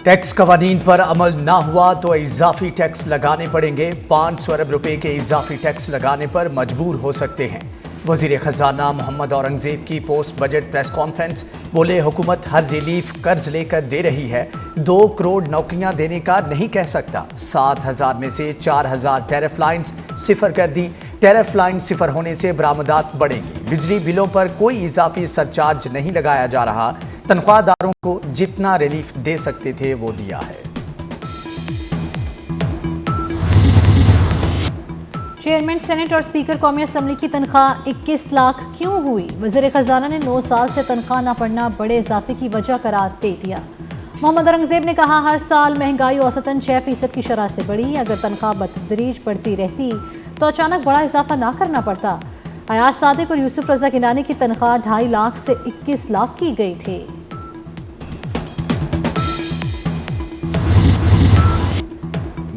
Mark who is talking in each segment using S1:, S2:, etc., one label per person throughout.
S1: Tax قوانین پر عمل نہ ہوا تو اضافی ٹیکس لگانے پڑیں گے۔ 500 ارب روپے کے اضافی ٹیکس لگانے پر مجبور ہو سکتے ہیں۔ وزیر خزانہ محمد اورنگزیب کی پوسٹ بجٹ پریس کانفرنس، بولے حکومت ہر ریلیف قرض لے کر دے رہی ہے، 2 کروڑ نوکریاں دینے کا نہیں کہہ سکتا۔ 7,000 میں سے 4,000 ٹیرف لائنز صفر کر دی۔ ٹیرف لائن صفر ہونے سے برآمدات بڑھیں گی۔ بجلی بلوں پر کوئی اضافی سرچارج نہیں لگایا جا رہا۔ تنخواہ داروں کو جتنا ریلیف دے سکتے تھے وہ دیا ہے۔
S2: چیئرمین سینٹ اور اسپیکر قومی اسمبلی کی تنخواہ 21 لاکھ کیوں ہوئی؟ وزیر خزانہ نے 9 سال سے تنخواہ نہ بڑھنا بڑے اضافے کی وجہ قرار دے دیا۔ محمد اورنگزیب نے کہا ہر سال مہنگائی اوسطاً 6% کی شرح سے بڑھی۔ اگر تنخواہ بتدریج بڑھتی رہتی تو اچانک بڑا اضافہ نہ کرنا پڑتا۔ ایاز صادق اور یوسف رضا گیلانی کی تنخواہ 2.5 لاکھ سے 21 لاکھ کی گئی تھی۔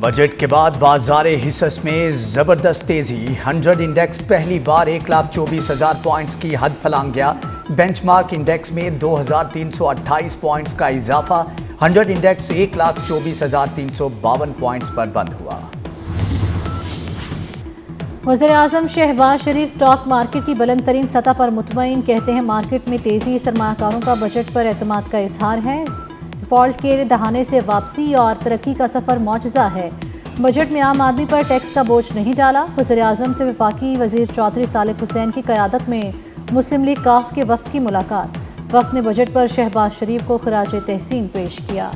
S1: بجٹ کے بعد بازار حصص میں زبردست تیزی۔ 100 انڈیکس پہلی بار 1,24,000 پوائنٹس کی حد پھلانگ گیا۔ بینچ مارک انڈیکس میں 2,328 پوائنٹس کا اضافہ۔ 100 انڈیکس 1,24,352 پوائنٹس پر بند ہوا۔
S2: وزیر اعظم شہباز شریف سٹاک مارکیٹ کی بلند ترین سطح پر مطمئن، کہتے ہیں مارکیٹ میں تیزی سرمایہ کاروں کا بجٹ پر اعتماد کا اظہار ہے۔ ڈیفالٹ کے دہانے سے واپسی اور ترقی کا سفر معجزہ ہے۔ بجٹ میں عام آدمی پر ٹیکس کا بوجھ نہیں ڈالا۔ وزیر اعظم سے وفاقی وزیر چودھری صالح حسین کی قیادت میں مسلم لیگ کاف کے وفد کی ملاقات۔ وفد نے بجٹ پر شہباز شریف کو خراج تحسین پیش کیا۔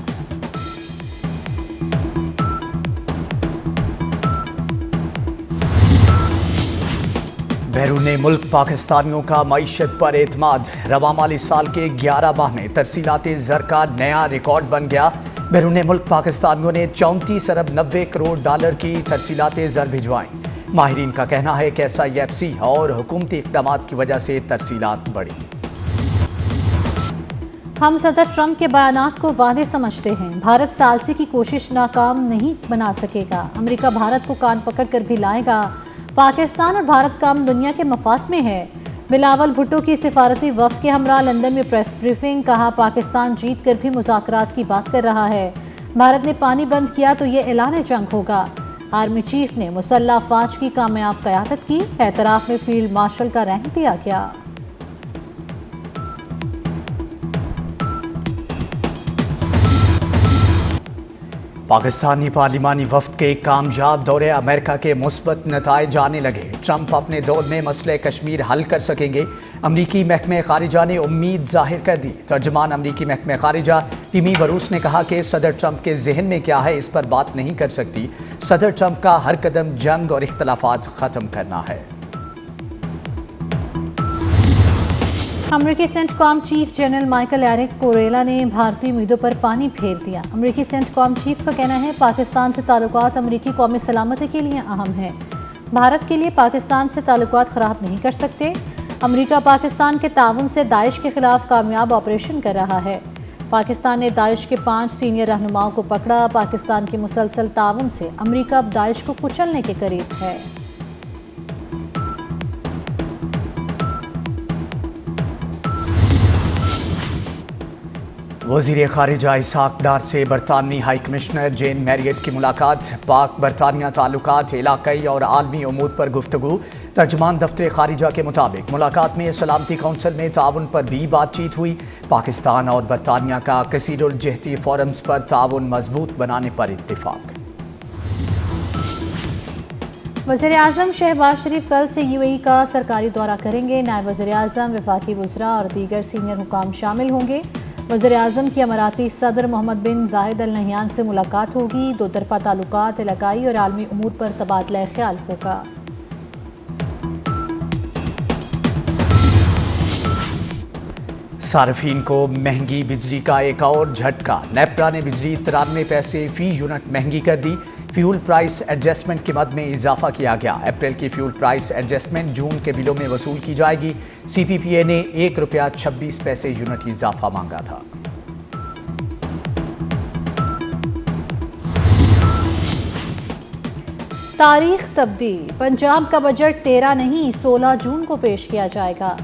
S1: بیرون ملک پاکستانیوں کا معیشت پر اعتماد۔ رواں مالی سال کے 11 ماہ میں ترسیلات زر کا نیا ریکارڈ بن گیا۔ بیرون ملک پاکستانیوں نے 34 ارب 90 کروڑ ڈالر کی ترسیلات زر بھجوائیں۔ ماہرین کا کہنا ہے کہ SIFC اور حکومتی اقدامات کی وجہ سے ترسیلات بڑھی۔
S2: ہم صدر ٹرمپ کے بیانات کو وعدے سمجھتے ہیں۔ بھارت ثالثی کی کوشش ناکام نہیں بنا سکے گا۔ امریکہ بھارت کو کان پکڑ کر بھی لائے گا۔ پاکستان اور بھارت کا امن دنیا کے مفاد میں ہے۔ بلاول بھٹو کی سفارتی وفد کے ہمراہ لندن میں پریس بریفنگ، کہا پاکستان جیت کر بھی مذاکرات کی بات کر رہا ہے۔ بھارت نے پانی بند کیا تو یہ اعلان جنگ ہوگا۔ آرمی چیف نے مسلح افواج کی کامیاب قیادت کی۔ اعتراف میں فیلڈ مارشل کا رینک دیا گیا۔
S1: پاکستانی پارلیمانی وفد کے کامیاب دورے امریکہ کے مثبت نتائج آنے لگے۔ ٹرمپ اپنے دور میں مسئلہ کشمیر حل کر سکیں گے، امریکی محکمہ خارجہ نے امید ظاہر کر دی۔ ترجمان امریکی محکمہ خارجہ ٹیمی بروس نے کہا کہ صدر ٹرمپ کے ذہن میں کیا ہے اس پر بات نہیں کر سکتی۔ صدر ٹرمپ کا ہر قدم جنگ اور اختلافات ختم کرنا ہے۔
S2: امریکی سینٹ کام chief general Michael Eric Kurilla نے بھارتی امیدوں پر پانی پھیر دیا۔ امریکی سینٹ کام چیف کا کہنا ہے پاکستان سے تعلقات امریکی قومی سلامتی کے لیے اہم ہیں۔ بھارت کے لیے پاکستان سے تعلقات خراب نہیں کر سکتے۔ امریکہ پاکستان کے تعاون سے داعش کے خلاف کامیاب آپریشن کر رہا ہے۔ پاکستان نے داعش کے 5 سینئر رہنماؤں کو پکڑا۔ پاکستان کے مسلسل تعاون سے امریکہ اب داعش کو کچلنے کے قریب ہے۔
S1: وزیر خارجہ اسحاق ڈار سے برطانوی ہائی کمشنر جین میریٹ کی ملاقات۔ پاک برطانیہ تعلقات، علاقائی اور عالمی امور پر گفتگو۔ ترجمان دفتر خارجہ کے مطابق ملاقات میں سلامتی کونسل میں تعاون پر بھی بات چیت ہوئی۔ پاکستان اور برطانیہ کا کثیر الجہتی فورمز پر تعاون مضبوط بنانے پر اتفاق۔
S2: وزیر اعظم شہباز شریف کل سے UAE کا سرکاری دورہ کریں گے۔ نائب وزیر اعظم، وفاقی وزراء اور دیگر سینئر حکام شامل ہوں گے۔ وزیر اعظم کی اماراتی صدر محمد بن زاید ال نہیان سے ملاقات ہوگی۔ 2 طرفہ تعلقات، علاقائی اور عالمی امور پر تبادلہ خیال ہوگا۔
S1: صارفین کو مہنگی بجلی کا ایک اور جھٹکا۔ نیپرا نے بجلی 93 پیسے فی یونٹ مہنگی کر دی۔ فیول پرائس ایڈجسٹمنٹ کی مد میں اضافہ کیا گیا۔ اپریل کی فیول پرائس ایڈجسٹمنٹ جون کے بلوں میں وصول کی جائے گی۔ CPPA نے 1 روپیہ 26 پیسے یونٹ اضافہ مانگا تھا۔
S2: تاریخ تبدیل، پنجاب کا بجٹ 13 نہیں 16 جون کو پیش کیا جائے گا۔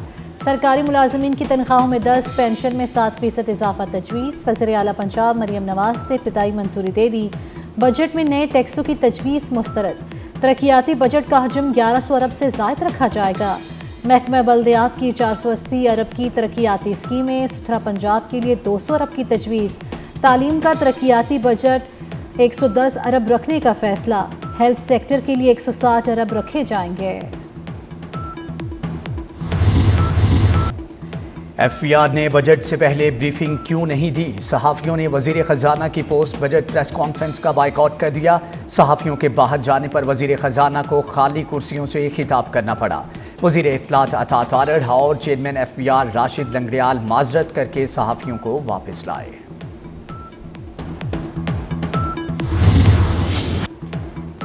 S2: سرکاری ملازمین کی تنخواہوں میں 10، پینشن میں 7% اضافہ تجویز۔ وزیر اعلیٰ پنجاب مریم نواز نے ابتدائی منظوری دے دی۔ بجٹ میں نئے ٹیکسوں کی تجویز مسترد۔ ترقیاتی بجٹ کا حجم 1100 ارب سے زائد رکھا جائے گا۔ محکمہ بلدیات کی 480 ارب کی ترقیاتی اسکیمیں، ستھرا پنجاب کے لیے 200 ارب کی تجویز۔ تعلیم کا ترقیاتی بجٹ 110 ارب رکھنے کا فیصلہ۔ ہیلتھ سیکٹر کے لیے 160 ارب رکھے جائیں گے۔
S1: ایف بی آر نے بجٹ سے پہلے بریفنگ کیوں نہیں دی؟ صحافیوں نے وزیر خزانہ کی پوسٹ بجٹ پریس کانفرنس کا بائیکاٹ کر دیا۔ صحافیوں کے باہر جانے پر وزیر خزانہ کو خالی کرسیوں سے خطاب کرنا پڑا۔ وزیر اطلاعات عطا تارڑ اور chairman F B R Rashid Langrial معذرت کر کے صحافیوں کو واپس لائے۔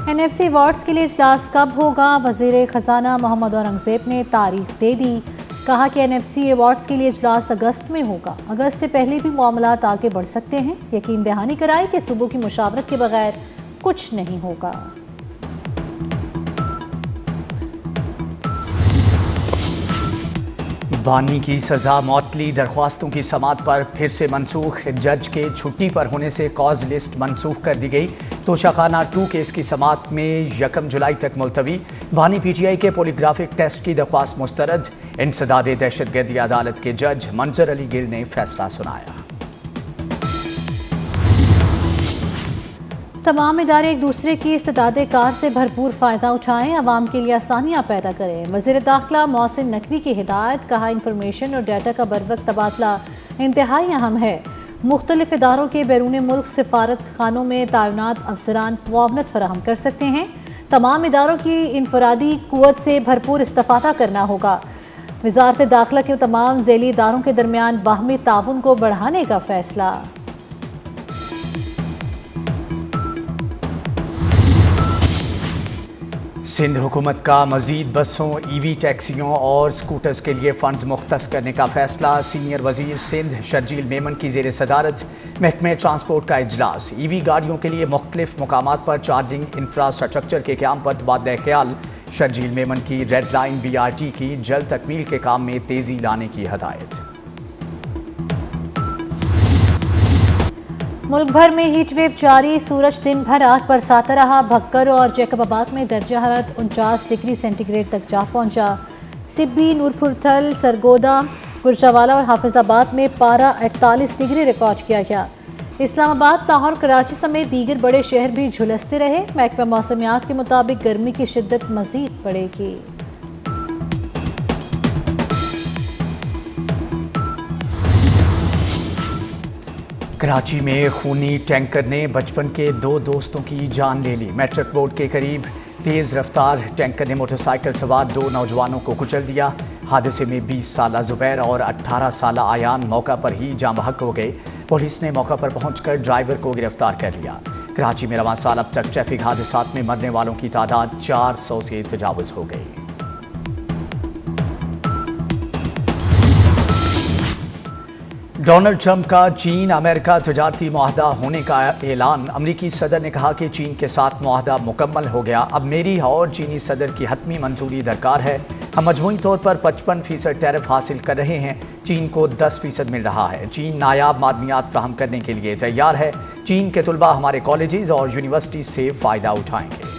S2: این ایف سی ایوارڈز کے لیے اجلاس کب ہوگا؟ وزیر خزانہ محمد اورنگزیب نے تاریخ دے دی۔ کہا کہ این ایف سی ایوارڈز کے لیے اجلاس اگست میں ہوگا۔ اگست سے پہلے بھی معاملات آگے بڑھ سکتے ہیں۔ یقین دہانی کرائی کہ صوبوں کی مشاورت کے بغیر کچھ نہیں ہوگا۔
S1: بانی کی سزا معطلی درخواستوں کی سماعت پر پھر سے منسوخ۔ جج کے چھٹی پر ہونے سے کاز لسٹ منسوخ کر دی گئی۔ توشہ خانہ 2 کیس کی سماعت میں 1 جولائی تک ملتوی۔ بانی پی ٹی آئی کے پولیگرافک ٹیسٹ کی درخواست مسترد۔ انسداد دہشت گردی عدالت کے جج منظر علی گل نے فیصلہ سنایا۔
S2: تمام ادارے ایک دوسرے کی استعداد کار سے بھرپور فائدہ اٹھائیں، عوام کے لیے آسانیاں پیدا کریں۔ وزیر داخلہ محسن نقوی کی ہدایت۔ کہا انفارمیشن اور ڈیٹا کا بروقت تبادلہ انتہائی اہم ہے۔ مختلف اداروں کے بیرون ملک سفارت خانوں میں تعینات افسران معاونت فراہم کر سکتے ہیں۔ تمام اداروں کی انفرادی قوت سے بھرپور استفادہ کرنا ہوگا۔ وزارت داخلہ کے تمام ذیلی اداروں کے درمیان باہمی تعاون کو بڑھانے کا فیصلہ۔
S1: سندھ حکومت کا مزید بسوں، ای وی ٹیکسیوں اور سکوٹرز کے لیے فنڈز مختص کرنے کا فیصلہ۔ سینئر وزیر سندھ شرجیل میمن کی زیر صدارت محکمہ ٹرانسپورٹ کا اجلاس۔ ای وی گاڑیوں کے لیے مختلف مقامات پر چارجنگ انفراسٹرکچر کے قیام پر تبادلہ خیال۔ شرجیل میمن کی red line B R T کی جلد تکمیل کے کام میں تیزی لانے کی ہدایت۔
S2: ملک بھر میں ہیٹ ویو جاری، سورج دن بھر آگ برساتا رہا۔ بھکر اور جیکب آباد میں درجہ حرارت 49 ڈگری سینٹی گریڈ تک جا پہنچا۔ سبی، نورپور تھل، سرگودا، گجرانوالہ اور حافظ آباد میں پارہ 48 ڈگری ریکارڈ کیا گیا۔ اسلام آباد، لاہور، کراچی سمیت دیگر بڑے شہر بھی جھلستے رہے۔ محکمہ موسمیات کے مطابق گرمی کی شدت مزید بڑھے گی۔
S1: کراچی میں خونی ٹینکر نے بچپن کے 2 دوستوں کی جان لے لی۔ میٹرک بورڈ کے قریب تیز رفتار ٹینکر نے موٹر سائیکل سوار 2 نوجوانوں کو کچل دیا۔ حادثے میں 20 سالہ زبیر اور 18 سالہ آیان موقع پر ہی جاں بحق ہو گئے۔ پولیس نے موقع پر پہنچ کر ڈرائیور کو گرفتار کر لیا۔ کراچی میں رواں سال اب تک ٹریفک حادثات میں مرنے والوں کی تعداد 400 سے تجاوز ہو گئی۔ ڈونلڈ ٹرمپ کا چین امریکہ تجارتی معاہدہ ہونے کا اعلان۔ امریکی صدر نے کہا کہ چین کے ساتھ معاہدہ مکمل ہو گیا، اب میری اور چینی صدر کی حتمی منظوری درکار ہے۔ ہم مجموعی طور پر 55% ٹیرف حاصل کر رہے ہیں، چین کو 10% مل رہا ہے۔ چین نایاب معدنیات فراہم کرنے کے لیے تیار ہے۔ چین کے طلباء ہمارے کالجز اور یونیورسٹی سے فائدہ اٹھائیں گے۔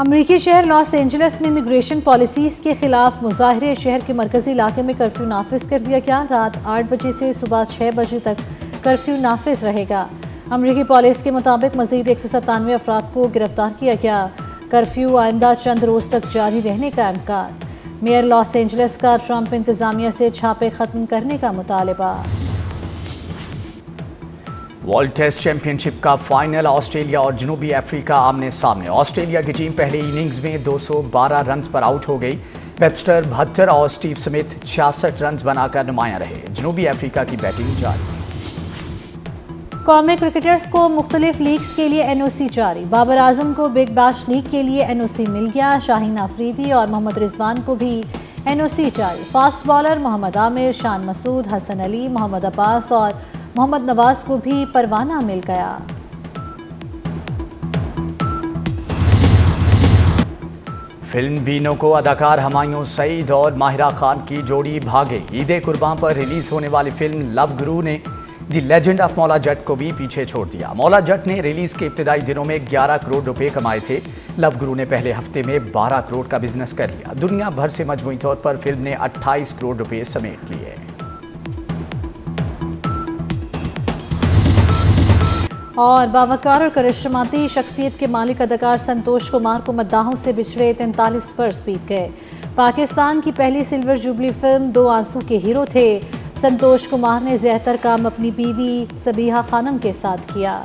S2: امریکی شہر لاس اینجلس میں امیگریشن پالیسیز کے خلاف مظاہرے۔ شہر کے مرکزی علاقے میں کرفیو نافذ کر دیا گیا۔ رات 8 بجے سے صبح 6 بجے تک کرفیو نافذ رہے گا۔ امریکی پولیس کے مطابق مزید 197 افراد کو گرفتار کیا گیا۔ کرفیو آئندہ چند روز تک جاری رہنے کا امکان۔ میئر لاس اینجلس کا ٹرمپ انتظامیہ سے چھاپے ختم کرنے کا مطالبہ۔
S1: ورلڈ ٹیسٹ چیمپئن شپ کا فائنل، آسٹریلیا اور جنوبی افریقہ آمنے سامنے۔ آسٹریلیا کی ٹیم پہلے اننگز میں 212 رنز پر آؤٹ ہو گئی۔ ویبسٹر 72 اور اسٹیو سمتھ 66 رنز بنا کر نمایاں رہے۔ جنوبی افریقہ کی بیٹنگ جاری۔
S2: قومی کرکٹرز کو مختلف لیگز کے لیے این او سی جاری۔ بابر اعظم کو بگ بیش لیگ کے لیے این او سی مل گیا۔ شاہین آفریدی اور محمد رضوان کو بھی این او سی جاری۔ فاسٹ بالر محمد عامر، شان مسعود، حسن علی، محمد عباس اور محمد نواز کو بھی پروانہ مل گیا۔
S1: فلم بینو کو اداکار ہمایوں سعید اور ماہرہ خان کی جوڑی بھاگے۔ عید قربان پر ریلیز ہونے والی فلم لو گرو نے دی لیجنڈ آف مولا جٹ کو بھی پیچھے چھوڑ دیا۔ مولا جٹ نے ریلیز کے ابتدائی دنوں میں 11 کروڑ روپے کمائے تھے۔ لو گرو نے پہلے ہفتے میں 12 کروڑ کا بزنس کر لیا۔ دنیا بھر سے مجموعی طور پر فلم نے 28 کروڑ روپے سمیٹ لیے۔
S2: اور باوقار اور کرشماتی شخصیت کے مالک اداکار سنتوش کمار کو مداحوں سے بچھڑے 43 برس بیت گئے۔ پاکستان کی پہلی سلور جوبلی فلم دو آنسو کے ہیرو تھے۔ سنتوش کمار نے زیادہ تر کام اپنی بیوی صبیحہ خانم کے ساتھ کیا۔